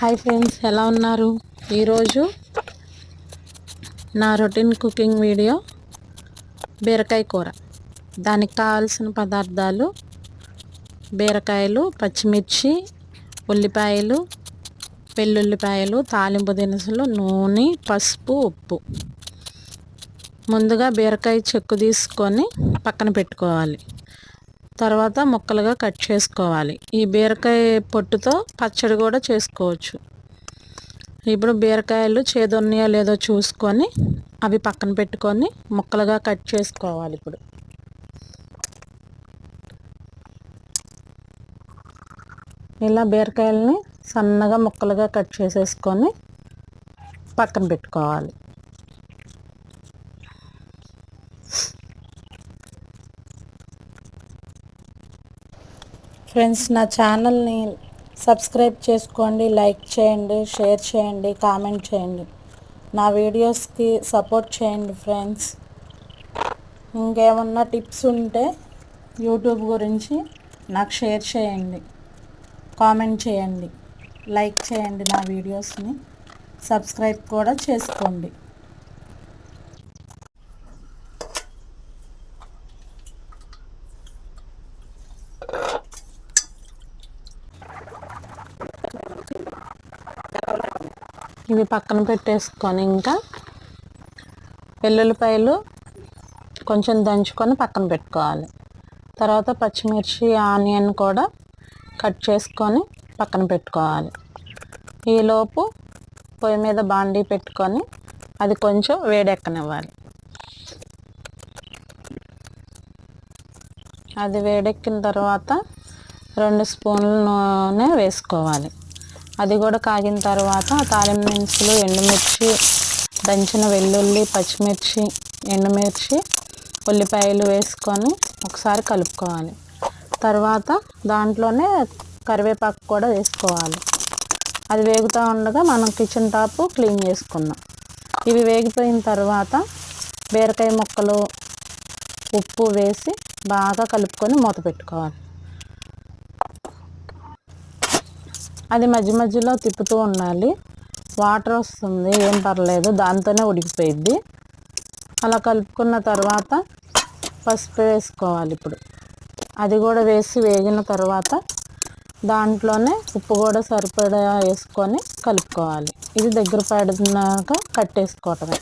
Hi friends, ఎలా ఉన్నారు? ఈరోజు నా రొటీన్ కుకింగ్ వీడియో బీరకాయ కూర. దానికి కావాల్సిన పదార్థాలు: బీరకాయలు, పచ్చిమిర్చి, ఉల్లిపాయలు, వెల్లుల్లిపాయలు, తాలింపు దినుసులు, నూనె, పసుపు, ఉప్పు. ముందుగా బీరకాయ చెక్కు తీసుకొని పక్కన పెట్టుకోవాలి. తర్వాత ముక్కలుగా కట్ చేసుకోవాలి. ఈ బీరకాయ పొట్టుతో పచ్చడి కూడా చేసుకోవచ్చు. ఇప్పుడు బీరకాయలు చేదున్నాయో లేదో చూసుకొని అవి పక్కన పెట్టుకొని ముక్కలుగా కట్ చేసుకోవాలి. ఇప్పుడు ఇలా బీరకాయలని సన్నగా ముక్కలుగా కట్ చేసేసుకొని పక్కన పెట్టుకోవాలి. ఫ్రెండ్స్, నా ఛానల్ని సబ్స్క్రైబ్ చేసుకోండి, లైక్ చేయండి, షేర్ చేయండి, కామెంట్ చేయండి. నా వీడియోస్కి సపోర్ట్ చేయండి ఫ్రెండ్స్. ఇంకేమన్నా టిప్స్ ఉంటే యూట్యూబ్ గురించి నాకు షేర్ చేయండి, కామెంట్ చేయండి, లైక్ చేయండి. నా వీడియోస్ని సబ్స్క్రైబ్ కూడా చేసుకోండి. ఇవి పక్కన పెట్టేసుకొని ఇంకా వెల్లుల్లిపాయలు కొంచెం దంచుకొని పక్కన పెట్టుకోవాలి. తర్వాత పచ్చిమిర్చి, ఆనియన్ కూడా కట్ చేసుకొని పక్కన పెట్టుకోవాలి. ఈలోపు పొయ్యి మీద బాండీ పెట్టుకొని అది కొంచెం వేడెక్కనివ్వాలి. అది వేడెక్కిన తర్వాత 2 స్పూన్ల నూనె వేసుకోవాలి. అది కూడా కాగిన తర్వాత తాలింపు దినుసులు, ఎండుమిర్చి, దంచిన వెల్లుల్లి, పచ్చిమిర్చి, ఎండుమిర్చి, ఉల్లిపాయలు వేసుకొని ఒకసారి కలుపుకోవాలి. తర్వాత దాంట్లోనే కరివేపాకు కూడా వేసుకోవాలి. అది వేగుతూ ఉండగా మనం కిచెన్ టాప్ క్లీన్ చేసుకుందాం. ఇవి వేగిపోయిన తర్వాత బీరకాయ ముక్కలు, ఉప్పు వేసి బాగా కలుపుకొని మూత పెట్టుకోవాలి. అది మధ్య మధ్యలో తిప్పుతూ ఉండాలి. వాటర్ వస్తుంది, ఏం పర్లేదు, దాంతోనే ఉడికిపోయిద్ది. అలా కలుపుకున్న తర్వాత పసుపు వేసుకోవాలి. ఇప్పుడు అది కూడా వేసి వేగిన తర్వాత దాంట్లోనే ఉప్పు కూడా సరిపడా వేసుకొని కలుపుకోవాలి. ఇది దగ్గర పడినాక కట్టేసుకోవటమే.